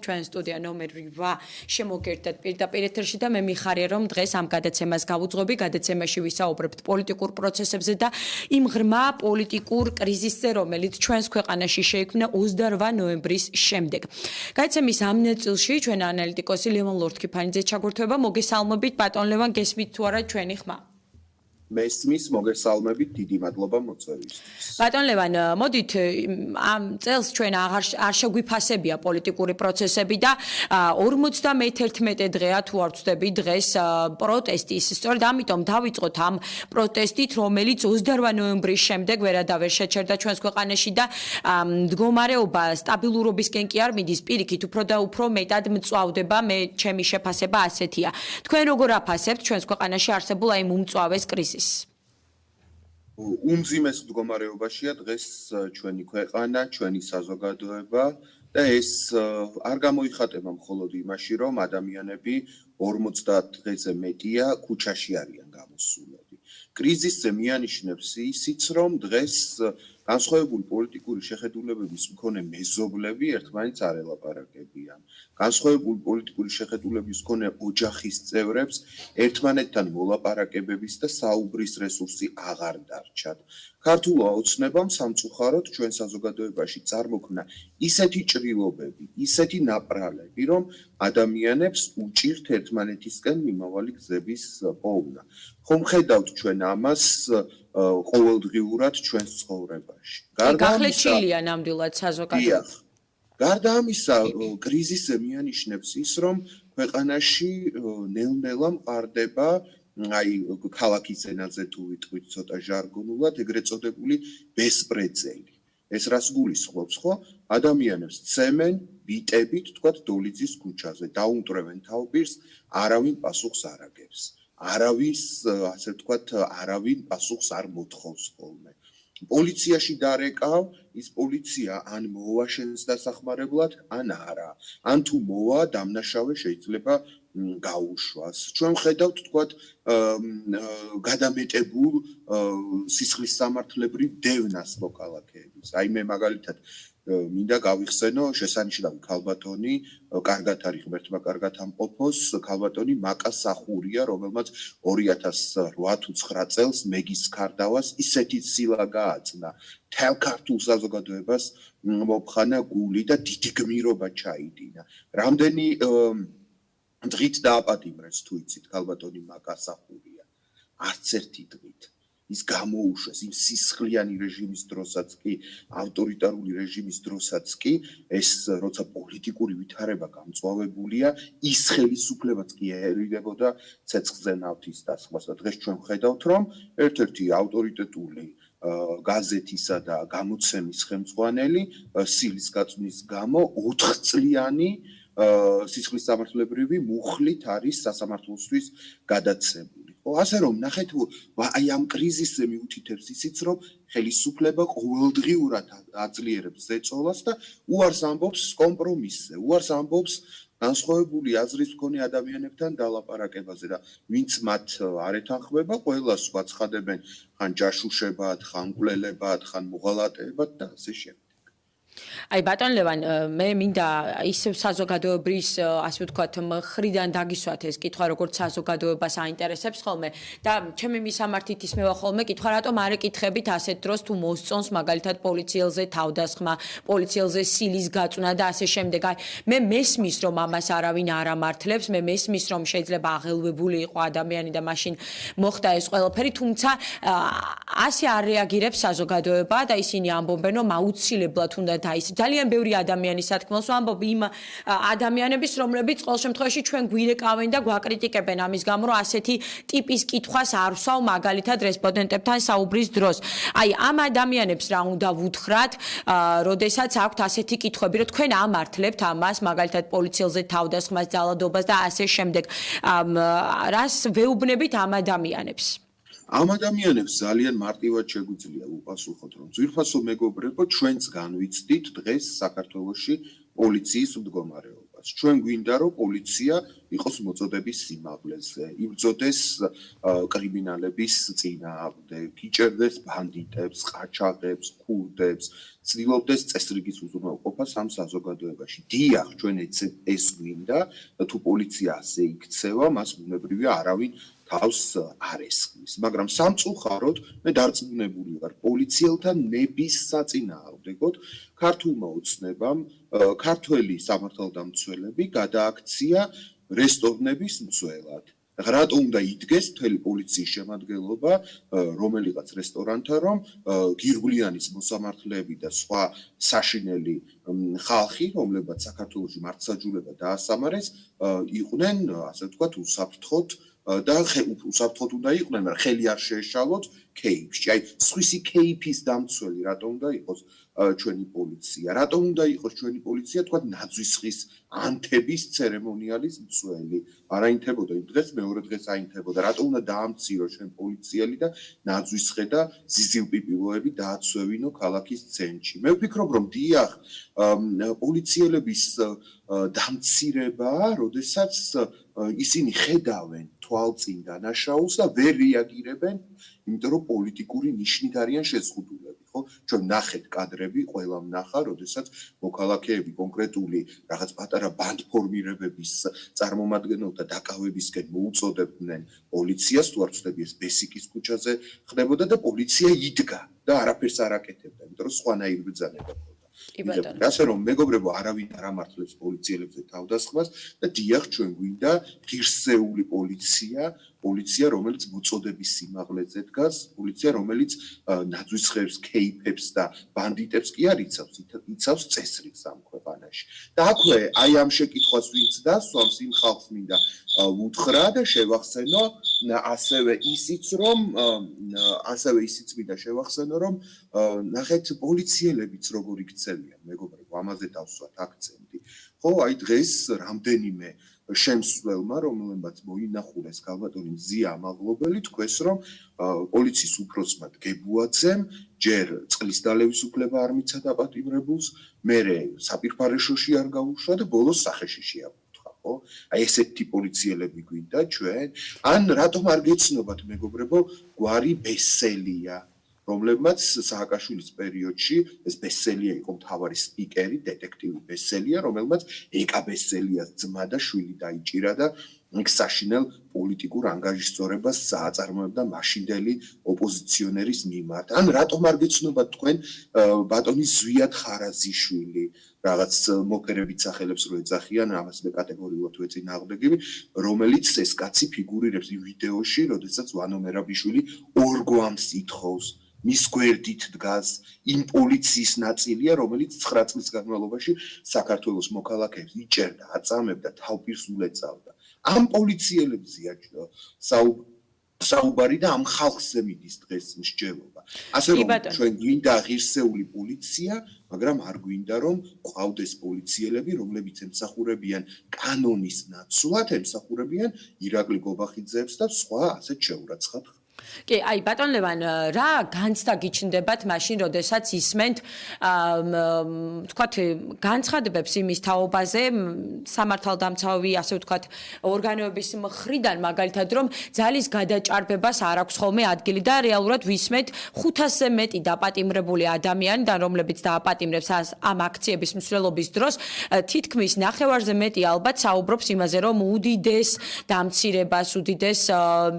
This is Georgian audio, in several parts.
ჩვენ სტუდია ნომერ 8 შემოგერთდათ პირდაპირ ეთერში და მე მიხარია რომ დღეს ამ გადაცემას გავუძღობი. გადაცემაში ვისაუბრებთ პოლიტიკურ პროცესებზე და იმ ღრმა პოლიტიკურ კრიზისზე, რომელიც ჩვენს ქვეყანაში შეიქმნა 28 ნოემბრის შემდეგ. გადაცემის ამ ნაწილში ჩვენ ანალიტიკოსი ლევან ლორთქიფანიძე ჩაგურთვება. მოგესალმებით ბატონ ლევან, გესმით თუ არა ჩვენი ხმა? მესმის, მოგესალმებით, დიდი მადლობა მოწვევისთვის. ბატონ ლევან, მოდით ამ წელს ჩვენ არ შეგვიფასებია პოლიტიკური პროცესები და 51 დღეა თუ არ ვცდები დღეს პროტესტის. სწორედ ამიტომ დავიწყოთ ამ პროტესტით, რომელიც 28 ნოემბრის შემდეგ ვერადავერ შეჩერდა ჩვენს ქვეყანაში და მდგომარეობა სტაბილურობისკენ კი არ მიდის, პირიქით უფრო და უფრო მეტად მწვავდება. მე ჩემი შეფასება ასეთია. თქვენ როგორ აფასებთ ჩვენს ქვეყანაში არსებულ აი უმწვავეს კრიზისს? უმძიმეს მდგომარეობაშია დღეს ჩვენი ქვეყანა, ჩვენი საზოგადოება და ეს არ გამოიხატება მხოლოდ იმაში, რომ ადამიანები 50 დღეზე მეტია ქუჩაში არიან გამოსულები. კრიზისზე მიანიშნებს ისიც, რომ დღეს განსხვავებული პოლიტიკური შეხედულებების მქონე მეზობლები ერთმანეთს არ ელაპარაკებიან. განსხვავებული პოლიტიკური შეხედულების მქონე ოჯახის წევრებს ერთმანეთთან მოლაპარაკებების და საუბრის რესურსი აღარ დარჩათ. ქართულმა ოცნებამ სამწუხაროდ ჩვენ საზოგადოებაში წარმოქმნა ისეთი ჭრილობები, ისეთი ნაპრალები, რომ ადამიანებს უჭირთ ერთმანეთისკენ მიმავალი გზების პოვნა. ხომ ხედავთ ჩვენ ამას ყოველდღიურად ჩვენს ცხოვრებაში. გახლეჩილია ნამდვილად საზოგადოება. გარდა ამისა, კრიზისზე მიანიშნებს ის, რომ ქვეყანაში ნელ-ნელა მყარდება ქალაქის ენაზე თუ ვიტყვით ცოტა ჟარგონულად, ეგრეთ წოდებული ბესპრეცედენტი. ეს რას გულისხმობს, ხო? ადამიანებს ცემენ ბიტებით, თქვათ დოლიძის ქუჩაზე, დაუმტვრევენ თავპირს, არავინ პასუხს არ აგებს. არავინ პასუხს არ მოთხოვს ხოლმე. პოლიციაში დარეკავ, ის პოლიცია ან მოვა შენს დასახმარებლად, ან არა. ან თუ მოვა, დამნაშავე შეიძლება გაუშვას. ჩვენ ხედავთ, თქვათ, გადამეტებულ სისხლის სამართლებრივ დევნას მოქალაქეების. აი მე მაგალითად მინდა გავიხსენო შესანიშნავი ქალბატონი, კარგად არის ღმერთმა კარგად ამყოფოს, ქალბატონი მაკა სახურია, რომელმაც 2008 თუ 9 წელს მეგის ქარდავას ისეთი ცილა გააწნა. მთელ ქართულ საზოგადოებას მოფხანა გული და დიდი გმირობა ჩაიდინა. რამდენი დღით დააპატიმრეს თუ იცით ქალბატონი მაკა სახურია? არც ერთი დღით. ის გამოუშვეს იმ სისხლიანი რეჟიმის დროსაც კი, ავტორიტარული რეჟიმის დროსაც კი, ეს როცა პოლიტიკური ვითარება გამწვავებულია, ის ხელისუფლებაც კი ერიდებოდა ცეცხლზე ნავთის დასხმას. დღეს ჩვენ ვხედავთ, რომ ერთ-ერთი ავტორიტეტული გაზეთისა და გამოცემის ხელმძღვანელი სილის გაწვნის გამო 4 წლიანი სისხლის სამართლებრივი მუხლით არის სასამართლოსთვის გადაცემული. ასე რომ ნახეთ, აი ამ კრიზისზე მიუთითებს ისიც, რომ ხელისუფლება ყოველდღიურად აძლიერებს ზეწოლას და უარს ამბობს კომპრომისზე, უარს ამბობს განსხვავებული აზრის მქონე ადამიანებთან დალაპარაკებაზე და ვინც მათ არ ეთანხმება, ყველას ვაცხადებენ ხან ჯაშუშებად, ხან მკვლელებად, ხან მოღალატეებად და ასე შემდეგ. აი ბატონ ლევან, მე მინდა ისევ საზოგადოების, ასე ვთქვათ, მხრიდან დაგისვათ ეს კითხვა, როგორც საზოგადოებას აინტერესებს ხოლმე და ჩემი მისამართით ისმევა ხოლმე კითხვა, რატომ არ ეკითხებით ასეთ დროს თუ მოსწონს მაგალითად პოლიციელზე თავდასხმა, პოლიციელზე სილის გაწვნა და ასე შემდეგ. აი მე მესმის, რომ ამას არავინ არ ამართლებს, მე მესმის, რომ შეიძლება აღელვებული იყო ადამიანი და მაშინ მოხდა ეს ყველაფერი, თუმცა ასე არ რეაგირებს საზოგადოება და ისინი ამბობენ, რომ აუცილებლად უნდა ის ძალიან ბევრი ადამიანის სათქმელს ვამბობ იმ ადამიანების, რომლებიც ყოველ შემთხვევაში ჩვენ გვირეკავენ და გვაკრიტიკებენ ამის გამო, რომ ასეთი ტიპის კითხვას არ ვსვავ მაგალითად რესპონდენტებთან საუბრის დროს. აი ამ ადამიანებს რა უნდა ვუთხრათ, როდესაც აქვთ ასეთი კითხვები, რომ თქვენ ამართლებთ ამას, მაგალითად პოლიციელზე თავდასხმას, ძალადობას და ასე შემდეგ. რას ვეუბნებით ამ ადამიანებს? ამ ადამიანებს ძალიან მარტივად შეგვიძლია უპასუხოთ, რომ ძვირფასო მეგობრებო, ჩვენც განვიცდით დღეს საქართველოში პოლიციის მდგომარეობას. განმარტებას. ჩვენ გვინდა რომ პოლიცია იყოს მოწოდების სიმაღლეზე, იბრძოდეს კრიმინალების წინააღმდეგ, იჭერდეს ბანდიტებს, ყაჩაღებს, ქურდებს, ცდილობდეს წესრიგის უზრუნველყოფას ამ საზოგადოებაში. დიახ, ჩვენ ეს გვინდა და თუ პოლიცია ასე იქცევა, მას ბუნებრივია არავინ თავს არ ესხმის, მაგრამ სამწუხაროდ მე დარწმუნებული ვარ პოლიციელთა ნების საწინააღმდეგოდ ქართულმა ოცნებამ ქართველი სამართალდამცველები გადააქცია რესტორნების მცველად. რატო უნდა იდგეს მთელი პოლიციის შემადგენლობა რომელიღაც რესტორანთან, რომ გირგვლიანის მოსამართლეები და სხვა საშინელი ხალხი, რომლებაც საქართველოში მართლმსაჯულება დაასამარეს, იყვნენ, ასე ვთქვათ, უსაფრთხოდ და უსაფრთხოდ უნდა იყვნენ, მაგრამ ხელი არ შეეშალოთ кейფში. აი, სხვისი кейფის დამცველი რატო უნდა იყოს ჩვენი პოლიცია? რატო უნდა იყოს ჩვენი პოლიცია, თქვათ, ნაძვისხის ანთების ცერემონიალის მცველი? არ აინთებოდა იმ დღეს, მეორე დღეს აინთებოდა. რატო უნდა დაამციროს ჩვენ პოლიციელი და ნაძვისხე და ზიზილპიპილოები დააცვევინო ქალაქის ცენტრში? მე ვფიქრობ, რომ დიახ, პოლიციელების დამცირება, როდესაც ისინი ხედავენ თვალწინ დანაშაულს და ვერ რეაგირებენ, იმიტომ რომ პოლიტიკური ნიშნით არიან შეზღუდულები, ხო? ჩვენ ნახეთ კადრები, ყველამ ნახა, როდესაც მოქალაქეები კონკრეტული რაღაც პატარა ბანდფორმირებების წარმომადგენელთა დაკავებისკენ მოუწოდებდნენ პოლიციას, თუ არ ვცდები ეს ბესიკის ქუჩაზე ხდებოდა და პოლიცია იდგა და არაფერს არ აკეთებდა, იმიტომ რომ სხვანაირ ბრძანება ასე რომ მეგობრებო, არავინ არ ამართლებს პოლიციელებზე თავდასხმას და დიახ, ჩვენ გვინდა ღირსეული პოლიცია, რომელიც მოწოდების სიმაღლეზე დგას, პოლიცია, რომელიც ნაძვისხებს, кейფებს და ბანდიტებს კი არ იცავს წესრიგს ამ ქვეყანაში. და აქვე აი ამ შეკითხვას ვინც დასვამს, იმ ხალხს მინდა ვუთხრა და შევახსენო ასევე ისიც მინდა შევახსენო, რომ ნახეთ პოლიციელებიც როგორ იქცევიან, მეგობრებო, ამაზე დავსვათ აქცენტი. ხო, აი დღეს რამდენიმე შემსვლელმა, რომელმაც მოინახულეს ქალბატონი მზია ამაღლობელი, თქვეს, რომ პოლიციის უფროსმა დგებუაძემ ჯერ წყლის დალევის უფლება არ მიცა დაპატიმრებულს, მერე საპირფარეშოში არ გაუშვა და ბოლოს სახეში შეაფუთქა, ხო? აი ესეთი პოლიციელები გვინდა ჩვენ? ან რატომ არ გეცნობათ, მეგობრებო, გვარი ბესელია, რომლებმაც სააკაშვილის პერიოდში ეს ბესელია იყო მთავარი სპიკერი, დეტექტივი ბესელია, რომელმაც ეკა ბესელიას ძმა და შვილი დაიჭირა და იქ საშინელ პოლიტიკურ ანგაჟისწორებას სააწარმოებდა მაშინდელი ოპოზიციონერის მიმართ. ან რატომ არ გეცნობათ თქვენ ბატონი ზვიად ხარაზიშვილი, რაღაც მოფერებით სახელებს რო ეძახიან, ამას მე კატეგორიულად ვეწინააღმდეგები, რომელიც ეს კაცი ფიგურირებს იმ ვიდეოში, როდესაც ვანო მერაბიშვილი ორგვამს ითხოვს. მის გვერდით დგას იმ პოლიციის ნაწილია, რომელიც 9 წლის განმავლობაში საქართველოს მოქალაქეებს იჭერდა, აწამებდა, თავპირს ულეწავდა. ამ პოლიციელებზეა საუბარი და ამ ხალხზე მიდის დღეს მსჯელობა. ასე რომ ჩვენ გვინდა ღირსეული პოლიცია, მაგრამ არ გვინდა რომ ყავდეს პოლიციელები, რომლებიც ემსახურებიან კანონის ნაცვლად, ემსახურებიან ირაკლი გობახიძეებს და სხვა ასეთ შეურაცხად. კი, აი ბატონ ლევან, რა განცდა გიჩნდებათ მაშინ, როდესაც ისმენთ ვთქვათ განცხადებებს იმის თაობაზე, სამართალდამცავი, ასე ვთქვათ, ორგანოების მხრიდან, მაგალითად, რომ ძალის გადაჭარბებას არ აქვს ხოლმე ადგილი და რეალურად ვისმენთ 500-ზე მეტი დაპატიმრებული ადამიანიდან, რომლებიც დააპატიმრებს ამ აქციების მსვლელობის დროს, თითქმის ნახევარზე მეტი ალბათ საუბრობს იმაზე, რომ უდიდეს დამცირებას, უდიდეს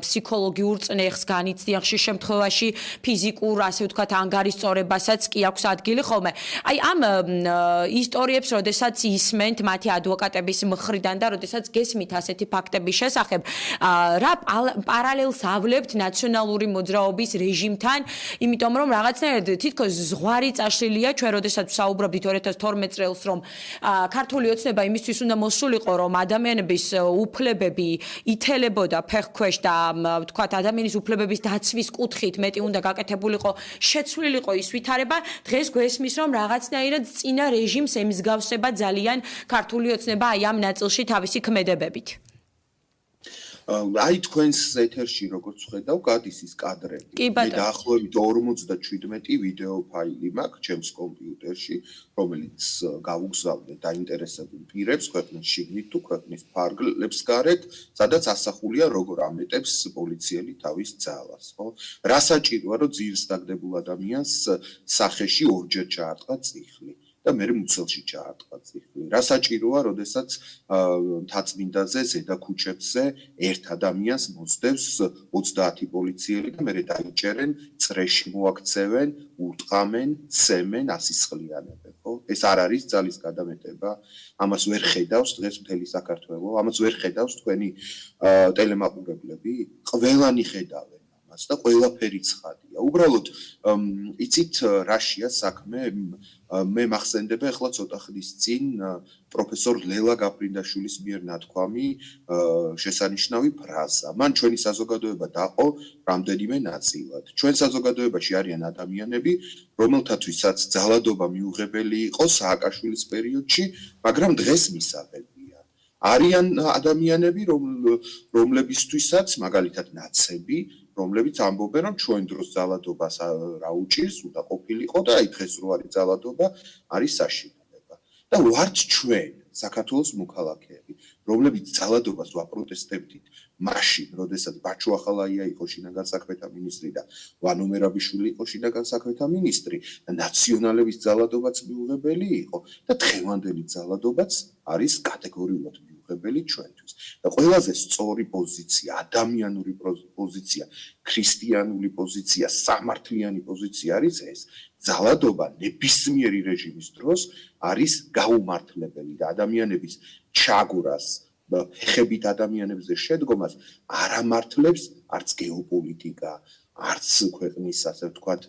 ფსიქოლოგიურ წნეხს განიცდიან ხშირ შემთხვევაში ფიზიკურ, ასე ვთქვათ, ანგარისწორებასაც კი აქვს ადგილი ხოლმე. აი ამ ისტორიებს, როდესაც ისმენთ მათი ადვოკატების მხრიდან და როდესაც გესმით ასეთი ფაქტების შესახებ, რა პარალელს ავლებთ ნაციონალური მოძრაობის რეჟიმთან, იმიტომ რომ რაღაცნაირად თითქოს ზღვარი წაშლილია, ჩვენ როდესაც ვსაუბრობთ 2012 წელს, რომ ქართული ოცნება იმისთვის უნდა მოსულიყო, რომ ადამიანების უფლებები ითელებოდა ფეხქვეშ და ვთქვათ, ადამიანის უფლებების დაცვის კუთხით მეტი უნდა გაკეთებულიყო, შეცვლილიყო ის ვითარება, დღეს გვესმის, რომ რაღაცნაირად წინა რეჟიმს ემსგავსება ძალიან ქართული ოცნება აი ამ ნაწილში თავისი ქმედებებით. აი თქვენს ეთერში როგორც ხედავ, გადის ის კადრები. კი, ბატონო. დაახლოებით 57 ვიდეო ფაილი მაქვს ჩემს კომპიუტერში, რომელიც გავუგზავნე დაინტერესებულ პირებს ქვეყნის შიგნით თუ ქვეყნის ფარგლებს გარეთ, სადაც ასახულია როგორ ამეტებს პოლიციელი თავის ძალას, ხო? რა საჭიროა, რომ ძირს დაგდებულ ადამიანს სახეში ორჯერ ჩაარტყა წიხლი. და მე მუცელში ჩაარტყა წიხლი. რა საჭიროა, როდესაც მთაწმინდაზე ზედა ქუჩებზე ერთ ადამიანს მოსდევს 30 პოლიციელი და მე დაიჭერენ, წრეში მოაქცევენ, ურტყამენ, ცემენ, ასისხლიანებენ, ხო? ეს არ არის ძალის გადამეტება. ამას ვერ ხედავს დღეს მთელი საქართველო, ამას ვერ ხედავს თქვენი ტელემაყურებლები, ყველანი ხედავენ. და ყველაფერი ცხადია. უბრალოდ იცით რაშია საქმე? მე მახსენდება ახლა ცოტა ხნის წინ პროფესორ ლელა გაფრინდაშვილის მიერ ნათქვამი შესანიშნავი ფრაზა. მან ჩვენი საზოგადოება დაყო რამდენიმე ნაწილად. ჩვენ საზოგადოებაში არიან ადამიანები, რომელთათვისაც ძალადობა მიუღებელი იყო სააკაშვილის პერიოდში, მაგრამ დღეს მისაღებია. არიან ადამიანები, რომლებისთვისაც მაგალითად ნაცები, რომლებიც ამბობენ, რომ ჩვენ დროს ძალადობას რა უჭირს, უნდა ყოფილიყო და აი დღეს რო არის ძალადობა, არის საშინელება. და ვართ ჩვენ, საქართველოს მოქალაქეები, რომლებიც ძალადობას ვაპროტესტებდით მაშინ, როდესაც ბაჩო ახალაია იყო შინაგან საქმეთა მინისტრი და ვანო მერაბიშვილი იყო შინაგან საქმეთა მინისტრი და ნაციონალების ძალადობაც მიუღებელი იყო და დღევანდელი ძალადობაც არის კატეგორიულად მიუღებელი ჩვენთვის. და ყველაზე სწორი პოზიცია, ადამიანური პოზიცია, ქრისტიანული პოზიცია, სამართლიანი პოზიცია არის ეს. ძალადობა ნებისმიერი რეჟიმის დროს არის გაუმართლებელი და ადამიანების ჩაგვრას, ხებით ადამიანებზე შედგომას არ ამართლებს არც გეოპოლიტიკა, არც ქვეყნის, ასე ვთქვათ,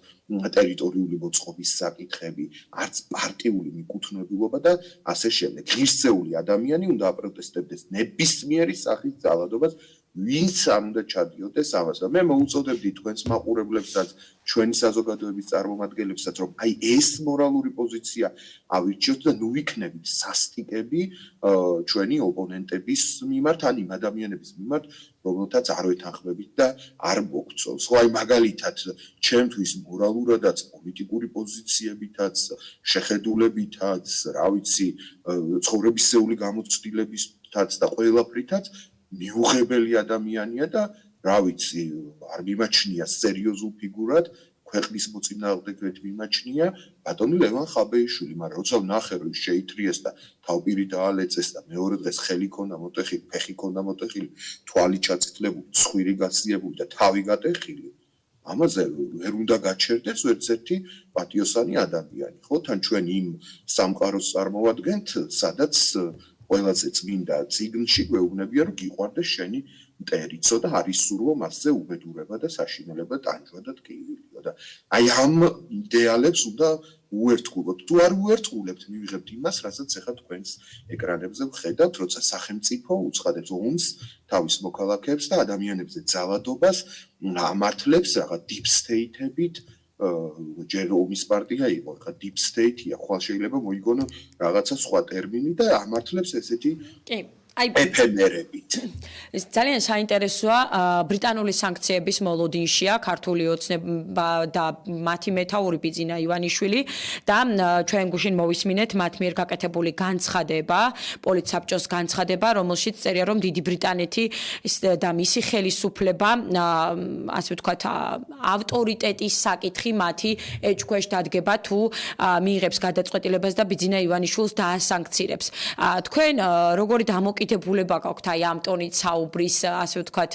ტერიტორიული მოწყობის საკითხები, არც პარტიული მიკუთვნებულობა და ასე შემდეგ. ღირსეული ადამიანი უნდა აპროტესტებდეს ნებისმიერი სახის ძალადობას, ვინც არ უნდა ჩადიოდეს ამას. მე მოუწოდებდი თქვენს მაყურებლებსაც, ჩვენი საზოგადოების წარმომადგენლებსაც, რომ აი ეს მორალური პოზიცია ავირჩიოთ და ნუ ვიქნებით სასტიკები ჩვენი ოპონენტების მიმართ, ან იმ ადამიანების მიმართ, რომელთაც არ ვეთანხმებით და არ მოგწონს. ხო, აი მაგალითად, ჩემთვის მორალურადაც, პოლიტიკური პოზიციებითაც, შეხედულებითაც, რა ვიცი, ცხოვრებისეული გამოცდილებითაც და ყველაფრითაც მიუღებელი ადამიანია და რა ვიცი, არ მიმაჩნია სერიოზულ ფიგურად, ქვეყნის მოწინააღმდეგედ მიმაჩნია ბატონი ლევან ხაბეიშვილი, მაგრამ როცა ვნახე, რომ შეითრიეს და თავპირი დაალეწეს და მეორე დღეს ხელი ქონდა მოტეხილი, ფეხი ქონდა მოტეხილი, თვალი ჩაწითლებული, ცხვირი გაციებული და თავი გატეხილი, ამაზე ვერ უნდა გაჩერდეს ერთ-ერთი პატიოსანი ადამიანი, ხო? თან ჩვენ იმ სამყაროს წარმოვადგენთ, სადაც ყველაზე წმინდა წიგნში გვეუბნებია, რომ გიყვარდეს შენი მტერიცო და არის სურვო მასზე უბედურება და საშინელება ტანჯვა და ტკივილიო და აი ამ იდეალებს უნდა უერთგულოთ. თუ არ უერთგულებთ, მივიღებთ იმას, რასაც ახლა თქვენს ეკრანებზე ვხედავთ, როცა სახელმწიფო უცხადებს ომს თავის მოქალაქეებს და ადამიანებზე ძალადობას ამართლებს რაღაც deep state-ებით, ჯერ ომის პარტია იყო, ხა deep state-ია, ხვალ შეიძლება მოიგონო რაღაცა სხვა ტერმინი და ამართლებს ესეთი კი, აი ეფემერებით. ეს ძალიან საინტერესოა ბრიტანული სანქციების მოლოდინშია ქართული ოცნება და მათი მეთაური ბიძინა ივანიშვილი და ჩვენ გუშინ მოვისმინეთ მათ მიერ გაკეთებული განცხადება, პოლიცსაბჭოს განცხადება, რომელშიც წერია, რომ დიდი ბრიტანეთი და მისი ხელისუფლება, ასე ვთქვათ, ავტორიტეტის საკითხი მათი ეჭქვეშ დადგება თუ მიიღებს გადაწყვეტილებას და ბიძინა ივანიშვილს დაასანქცირებს. თქვენ როგორი დამოკიდებულება გაქვთ აი ამ ტონით საუბრის, ასე ვთქვათ,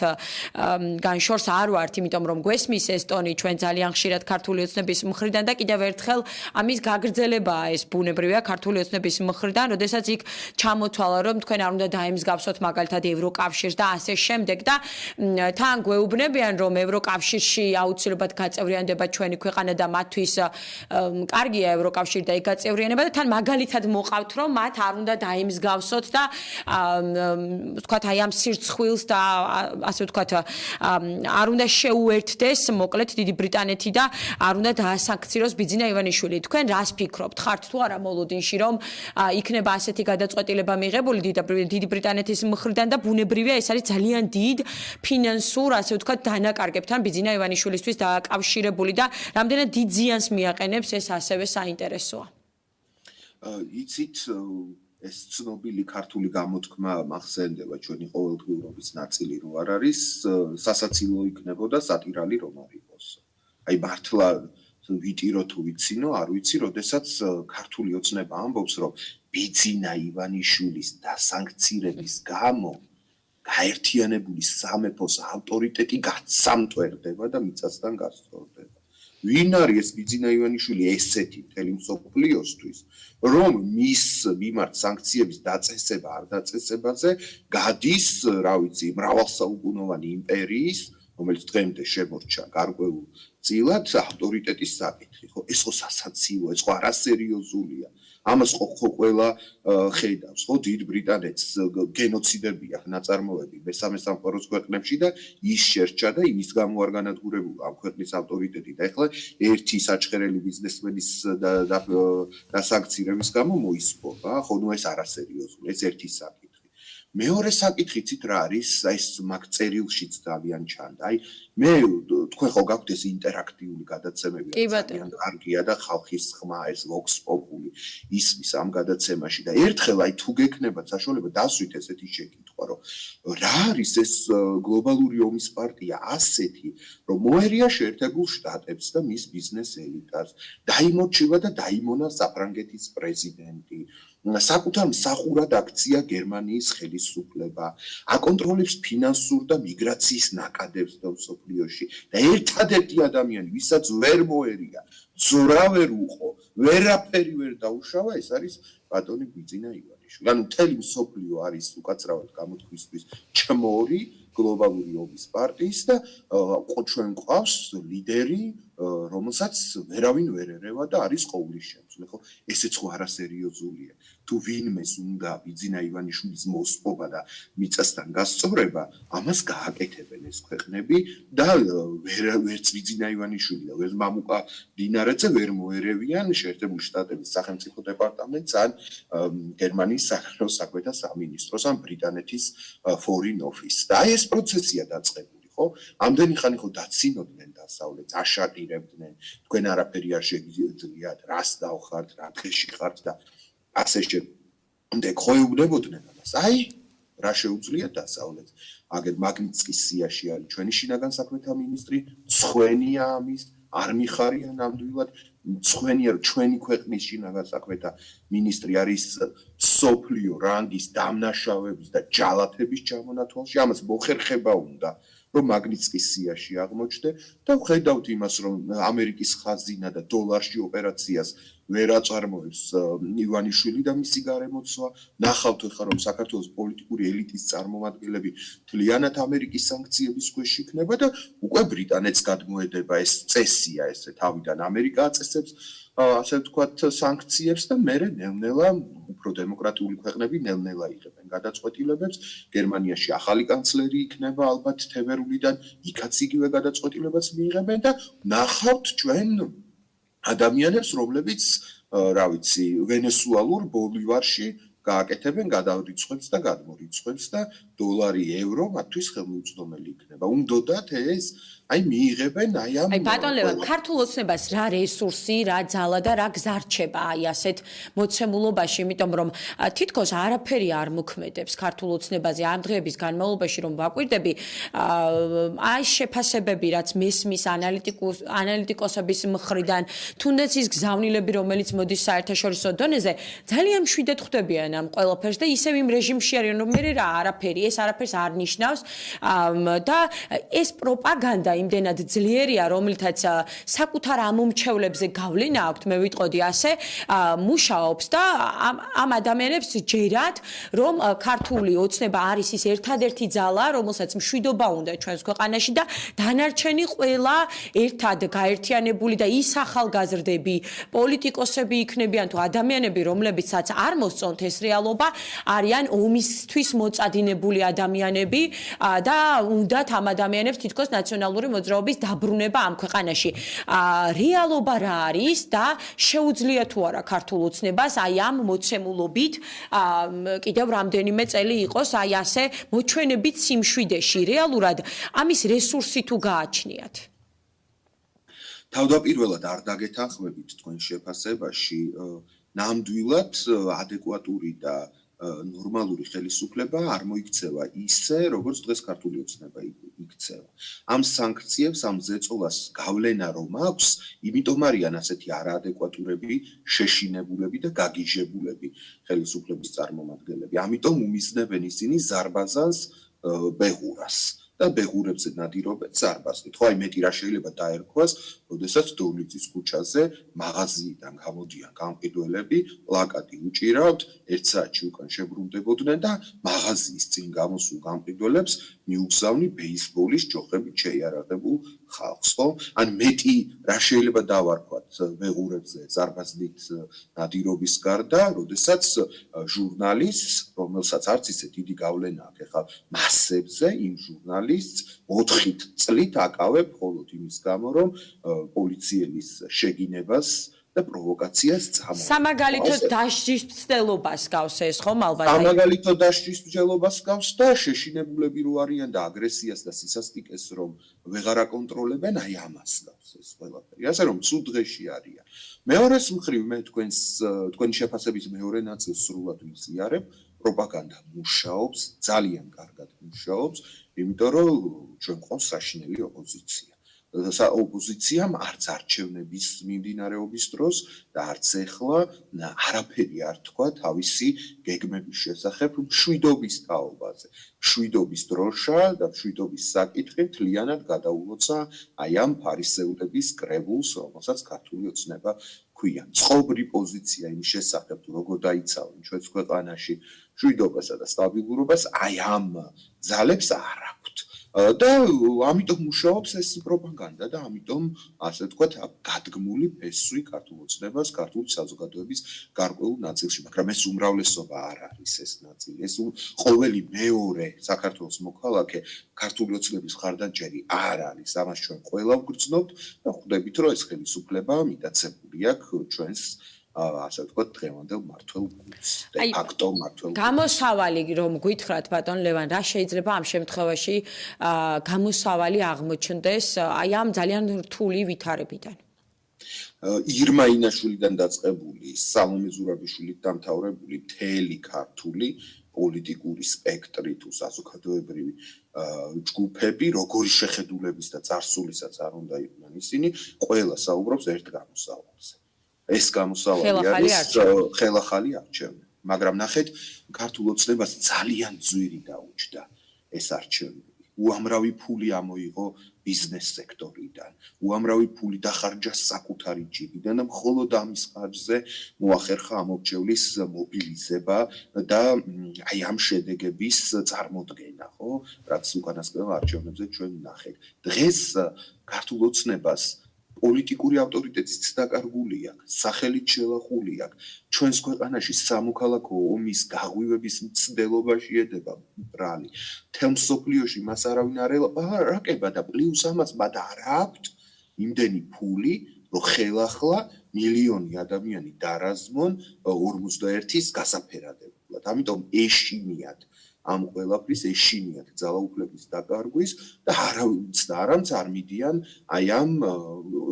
განშორს არ ვართ, იმიტომ რომ გვესმის ეს ტონი ჩვენ ძალიან ხშირად ქართული ოცნების მხრიდან და კიდევ ერთხელ ამის გაგრძელებაა ეს ბუნებრივია ქართული ოცნების მხრიდან, როდესაც იქ ჩამოთვალა, რომ თქვენ არ უნდა დაემსგავსოთ მაგალითად ევროკავშირს და ასე შემდეგ და თან გვეუბნებიან, რომ ევროკავშირში აუცილებლად გაწევრიანდება ჩვენი ქვეყანა და მათთვის კარგია ევროკავშირი და ეგ გაწევრიანება და თან მაგალითად მოყავთ, რომ მათ არ უნდა დაემსგავსოთ და ვთქვათ, აი ამ სირცხვილს და ასე ვთქვათ, არ უნდა შეუერთდეს მოკლედ დიდი ბრიტანეთი და არ უნდა დაასანქციროს ბიძინა ივანიშვილი. თქვენ რას ფიქრობთ? ხართ თუ არა მოლოდინში, რომ იქნება ასეთი გადაწყვეტილება მიღებული დიდი ბრიტანეთის მხრიდან და ბუნებრივია ეს არის ძალიან დიდ ფინანსურ, ასე ვთქვათ, დანაკარგებთან ბიძინა ივანიშვილისთვის დაკავშირებული და რამდენად დიდ ზიანს მიაყენებს ეს ასევე საინტერესოა. იცით ეს ცნობილი ქართული გამოთქმა მახსენდება ჩვენი ყოველდღიურობის ნაწილი რო არ არის სასაცილო იქნებოდა სატირალი რომ არ იყოს. აი მართლა ვიტირო თუ ვიცინო, არ ვიცი, როდესაც ქართული ოცნება ამბობს რომ ბიძინა ივანიშვილის დასანქცირების გამო გაერთიანებული სამეფოს ავტორიტეტი გაცამტვერდება და მიწასთან გასწორდება. ვინ არის ეს ბიძინა ივანიშვილი ესეთი მთელი მსოფლიოსთვის, რომ მის მიმართ სანქციების დაწესება არ დაწესებაზე გადის, რა ვიცი, მრავალსაუკუნოვანი იმპერიის, რომელიც დღემდე შემორჩა გარკვეულ წილად ავტორიტეტის საკითხი, ხო? ეს ხო სასაცილოა, ეს ხო არასერიოზულია. ამას ხო ყველა ხედავს, ხო? დიდ ბრიტანეთს გენოციდებია ნაწარმოები მესამე სამყაროს ქვეყნებში და ის შერჩა და იმის გამო არ განადგურებულა ამ ქვეყნის ავტორიტეტი და ეხლა ერთი საჩხერელი ბიზნესმენის დასანქცირების გამო მოისპოვა, ხო? ნუ ეს არასერიოზულია, ეს ერთი საკითხი. მეორე საკითხი ცით რა არის, აი ეს მაგ წერილშიც ძალიან ჩანდა. აი მე თქვენ ხო გაქვთ ეს ინტერაქტიული გადაცემები, ძალიან კარგია და ხალხის ხმა ეს vox populi ისმის ამ გადაცემაში და ერთხელ აი თუ გექნებათ საშუალება დასვით ესეთი შეკითხვა, რომ რა არის ეს გლობალური ომის პარტია ასეთი, რომ მოერია შეერთებულ შტატებს და მის ბიზნეს ელიტას, დაიმორჩილა და დაიმონა საფრანგეთის პრეზიდენტი. საკუთარ მსახურად აქცია გერმანიის ხელისუფლება, აკონტროლებს ფინანსურ და მიგრაციის ნაკადებს და მსოფლიოში და ერთადერთი ადამიანი, ვისაც ვერ მოერია, ძრა ვერ უყო, ვერაფერი ვერ დაუშავა, ეს არის ბატონი ბიძინა ივანიშვილი. ანუ მთელი მსოფლიო არის უკაცრავად გამოთქვისთვის ჩმორი გლობალური ომის პარტიის და ჩვენ ყავს ლიდერი, რომელსაც ვერავინ ვერ ერევა და არის ყოვლის შემძლე, ხო? ესეც ხო არასერიოზულია. თუ ვინმეს უნდა ბიძინა ივანიშვილის მოსპობა და მიწასთან გასწორება, ამას გააკეთებენ ეს ქვეყნები და ვერც ბიძინა ივანიშვილი და ვერც მამუკა დინარეძე ვერ მოერევიან შეერთებული შტატების სახელმწიფო დეპარტამენტს ან გერმანიის საგარეო საქმეთა სამინისტროს ან ბრიტანეთის foreign office. და აი ეს პროცესია დაწყებული, ხო? ამდენი ხანი ხო დაცინოდნენ დასავლეთს, აშატირებდნენ, თქვენ არაფერი არ შეგიძლიათ, რას დავხართ, რა დღეში ხართ და ასე შემდეგ ხო ეუბნებოდნენ ამას. აი რა შეუძლიათ დასავლეთს. აგერ მაგნიტსკის სიაში არის ჩვენი შინაგან საქმეთა მინისტრი, მცხვენია ამის, არ მიხარია ნამდვილად, მცხვენია რომ ჩვენი ქვეყნის შინაგან საქმეთა მინისტრი არის სოფლიო რანგის დამნაშავების და ჯალათების ჩამონათვალში, ამას მოხერხება უნდა რომ მაგნიტსკის სიაში აღმოჩნდე და ვხედავთ იმას, რომ ამერიკის ხაზინა და დოლარში ოპერაციას ვერ აწარმოებს ივანიშვილი და მისი გარემოცვა. ნახავთ ახლა რომ საქართველოს პოლიტიკური ელიტის წარმომადგენლები მთლიანად ამერიკის სანქციების ქვეშ იქნება და უკვე ბრიტანეთს გადმოედება ეს წესია, ესე თავიდან ამერიკა აწესებს ასე ვთქვათ სანქციებს და მერე ნელ-ნელა უფრო დემოკრატიული ქვეყნები ნელ-ნელა იღებენ გადაწყვეტილებებს. გერმანიაში ახალი კანცლერი იქნება ალბათ თებერვლიდან, იქაც იგივე გადაწყვეტილებებს მიიღებენ და ნახავთ ჩვენ ადამიანებს, რომლებიც, რა ვიცი, ვენესუალურ ბოლივარში გააკეთებენ გადარიცხვებს და გადმორიცხვებს და დოლარი, ევრო მათთვის ხელმიუწვდომელი იქნება. უნდათ ეს აი მიიღებენ აი ამ აი ბატონ ლევან, ქართულ ოცნებას რა რესურსი, რა ძალა და რა გზარჩება აი ასეთ მოცემულობაში, იმიტომ რომ თითქოს არაფერი არ მოქმედებს ქართულ ოცნებაზე ამ დღეების განმავლობაში, რომ ვაკვირდები, აი შეფასებები, რაც მესმის ანალიტიკოსების მხრიდან, თუნდაც ის გზავნილები, რომელიც მოდის საერთაშორისო დონეზე, ძალიან მშვიდად ხვდებიან ამ ყველაფერს და ისევ იმ რეჟიმში არიან, რომ მე რა არაფერი, ეს არაფერს არ ნიშნავს და ეს პროპაგანდა იმდენად ძლიერია, რომლითაც საკუთარ ამომრჩევლებზე გავლენა აქვთ, მე ვიტყოდი ასე, მუშაობს და ამ ადამიანებს ჯერათ, რომ ქართული ოცნება არის ის ერთადერთი ძალა, რომელსაც მშვიდობა უნდა ჩვენს ქვეყანაში და დანარჩენი ყველა ერთად გაერთიანებული და ის ახალგაზრდები, პოლიტიკოსები იქნებიან თუ ადამიანები, რომლებიცაც არ მოსწონთ ეს რეალობა, არიან ომისთვის მოწადინებული ადამიანები და უნდათ ამ ადამიანებს თითქოს ნაციონალური მოძრაობის დაბრუნება ამ ქვეყანაში. რეალობა რა არის და შეუძლია თუ არა ქართულ ოცნებას აი ამ მოცემულობით კიდევ რამდენიმე წელი იყოს აი ასე მოჩვენებით სიმშვიდეში რეალურად ამის რესურსი თუ გააჩნიათ. თავდაპირველად არ დაგეთანხმებით თქვენ შეფასებაში ნამდვილად ადეკვატური და ნორმალური ხელისუფლება არ მოიქცევა ისე, როგორც დღეს ქართული ოცნება იქცევა. ამ სანქციებს, ამ ზეწოლას გავლენა რომ აქვს, იმიტომ არიან ასეთი არაადეკვატურები, შეშინებულები და გაგიჟებულები ხელისუფლების წარმომადგენლები. ამიტომ უმიზნებენ ისინი ზარბაზანს ბეღურას. და ბეღურებზე ნადირობენ ზარბაზნით. ხო, აი მეტი რა შეიძლება დაერქვას, როდესაც დოვლიცის ქუჩაზე მაღაზიიდან გამოდიან გამყიდველები, პლაკატი უჭირავთ, 1 საათში უკან შებრუნდებოდნენ და მაღაზიის წინ გამოსულ გამყიდველებს მიუგზავნი ბეისბოლის ჯოხებით შეიარაღებულ ხალხს, ხო? ან მეტი რა შეიძლება დავარქვათ ბეღურებზე ზარბაზნით ნადირობის გარდა, როდესაც ჟურნალისტს, რომელსაც არც ისე დიდი გავლენა აქვს ახლა მასებზე, იმ ჟურნალისტს 4 წლით აკავებ მხოლოდ იმის გამო, რომ პოლიციელის შეგინებას და პროვოკაციას წამოაყენებს. სამაგალითოდ დასჯის მცდელობას გავს ეს ხომ ალბათ? სამაგალითოდ დასჯის მცდელობას გავს და შეშინებულები რო არიან და აგრესიას და სისასტიკეს რომ ვეღარ აკონტროლებენ, აი ამას გავს ეს ყველაფერი. ასე რომ ცუდ დღეში არიან. მეორეს მხრივ მე თქვენი შეფასების მეორე ნაწილს სრულად ვიზიარებ, პროპაგანდა მუშაობს, ძალიან კარგად მუშაობს, იმიტომ რომ ჩვენ ყავს საშინელი ოპოზიცია. ოპოზიციამ არც არჩევნების მიმდინარეობის დროს და არც ეხლა არაფერი არ თქვა თავისი გეგმების შესახებ მშვიდობის თაობაზე. მშვიდობის დროშა და მშვიდობის საკითხი მთლიანად გადაულოცა აი ამ ფარისევლების კრებულს, რომელსაც ქართული ოცნება ქვია. წყობრი პოზიცია იმის შესახებ, როგორ დაიცავენ ჩვენს ქვეყანაში მშვიდობასა და სტაბილურობას, აი ამ ძალებს არ აქვთ. და ამიტომ მუშაობს ეს პროპაგანდა და ამიტომ ასე ვთქვათ გადგმული ფესვი ქართულ ოცნებას, ქართული საზოგადოების გარკვეულ ნაწილში, მაგრამ ეს უმრავლესობა არ არის ეს ნაწილი. ეს ყოველი მეორე საქართველოს მოქალაქე ქართული ოცნების მხარდამჭერი არ არის. ამას ჩვენ ყველა ვგრძნობთ და ხვდებით, რომ ეს ხელისუფლება მიტაცებული აქვს ჩვენს ასე ვთქვათ დღევანდელ მართლ გუნდს და აქტო მართლ გამოსავალი რომ გითხრათ ბატონ ლევან რა შეიძლება ამ შემთხვევაში გამოსავალი აღმოჩნდეს აი ამ ძალიან რთული ვითარებიდან ირმა ინაშვილიდან დაწყებული სალომე ზურაბიშვილით დამთავრებული მთელი ქართული პოლიტიკური სპექტრი თუ საზოგადოებრივი ჯგუფები როგორი შეხედულების და წარსულისაც არ უნდა იყვნენ ისინი ყველა საუბრობს ერთ გამოსავალზე ეს გამოსავალი არის ხელახალი არჩევნები. მაგრამ ნახეთ, ქართულ ოცნებას ძალიან ძვირი დაუჯდა ეს არჩევნები. უამრავი ფული ამოიღო ბიზნეს სექტორიდან, უამრავი ფული დახარჯა საკუთარი ჯიბიდან და მხოლოდ ამის ხარჯზე მოახერხა ამორჩევლის მობილიზება და აი ამ შედეგების წარმოდგენა, ხო? რაც უკანასკნელ არჩევნებზე ჩვენ ვნახეთ. დღეს ქართულ ოცნებას პოლიტიკური ავტორიტეტიც დაკარგული აქვს, სახელით შელახული აქვს. ჩვენს ქვეყანაში სამოქალაქო ომის გაღვივების მცდელობაში ედება ბრალი. მთელ მსოფლიოში მას არავინ არ ელაპარაკება და პლუს ამას მათ არ აქვთ იმდენი ფული, რომ ხელახლა მილიონი ადამიანი დარაზმონ 51-ის გასაფერადებლად. ამიტომ ეშინიათ ამ ყველაფრის ეშინიათ ძალაუფლების დაკარგვის და არავინც და არამც არ მიდიან აი ამ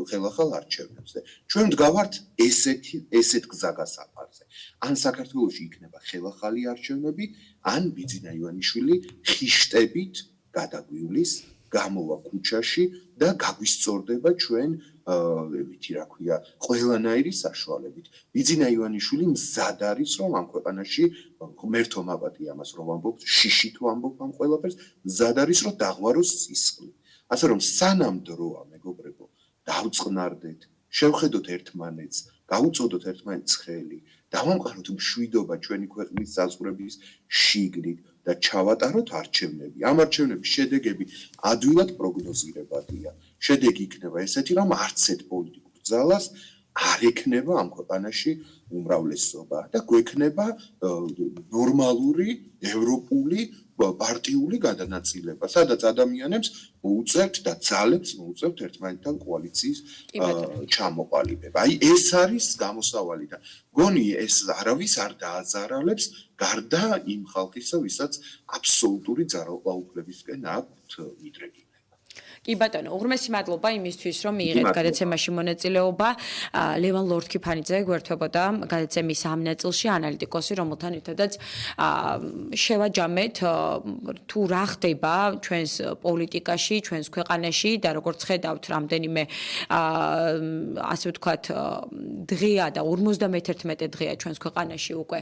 ხელახალ არჩევნებზე. ჩვენ ვდგავართ ესეთ გზაგასაფარზე. ან საქართველოში იქნება ხელახალი არჩევნები, ან ბიძინა ივანიშვილი ხიშტებით გადაგვივლის, გამოვა ქუჩაში და გაგვისწორდება ჩვენ ვითი რა ქვია, ყველანაირი საშუალებით. ბიძინა ივანიშვილი მზად არის, რომ ამ ქვეყანაში ღმერთო მაბატი ამას რომ ამბობ, შიში თუ ამბობ ამ ყველაფერს, მზად არის, რომ დაღვაროს სისხლი. ასე რომ სანამ დროა მეგობრებო, დავწყნარდეთ, შევხედოთ ერთმანეთს, გავუწოდოთ ერთმანეთს ხელი, დავამყაროთ მშვიდობა ჩვენი ქვეყნის საზღვრების შიგნით და ჩავატაროთ არჩევნები. ამ არჩევნების შედეგები ადვილად პროგნოზირებადია. შედეგი იქნება ესეთი, რომ არც ერთ პოლიტიკურ ძალას არ ექნება ამ ქვეყანაში უმრავლესობა და გვექნება ნორმალური ევროპული პარტიული გადანაწილება, სადაც ადამიანებს მოუწევთ და ძალებს მოუწევთ ერთმანეთთან კოალიციის ჩამოყალიბება. აი ეს არის გამოსავალი და გონი ეს არავის არ დააზარალებს გარდა იმ ხალხისა, ვისაც აბსოლუტური ძალაუფლებისკენ აქვთ მიდრეკილი. კი ბატონო, უღრმესი მადლობა იმისთვის, რომ მიიღეთ გადაცემაში მონაწილეობა. ლევან ლორთქიფანიძე გვერდებოდა გადაცემის ამ ნაწილში, ანალიტიკოსი, რომელთან ერთადაც შევაჯამეთ თუ რა ხდება ჩვენს პოლიტიკაში, ჩვენს ქვეყანაში და როგორც ხედავთ, რამდენიმე ასე ვთქვათ, დღეა და 51 დღეა ჩვენს ქვეყანაში უკვე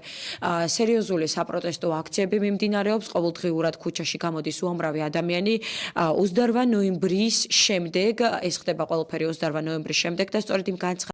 სერიოზული საპროტესტო აქციები მიმდინარეობს, ყოველდღიურად ქუჩაში გამოდის უამრავი ადამიანი 28 ნოემბრის შემდეგ, ეს ხდება ყველაფერი 28 ნოემბრის შემდეგ და სწორედ იმ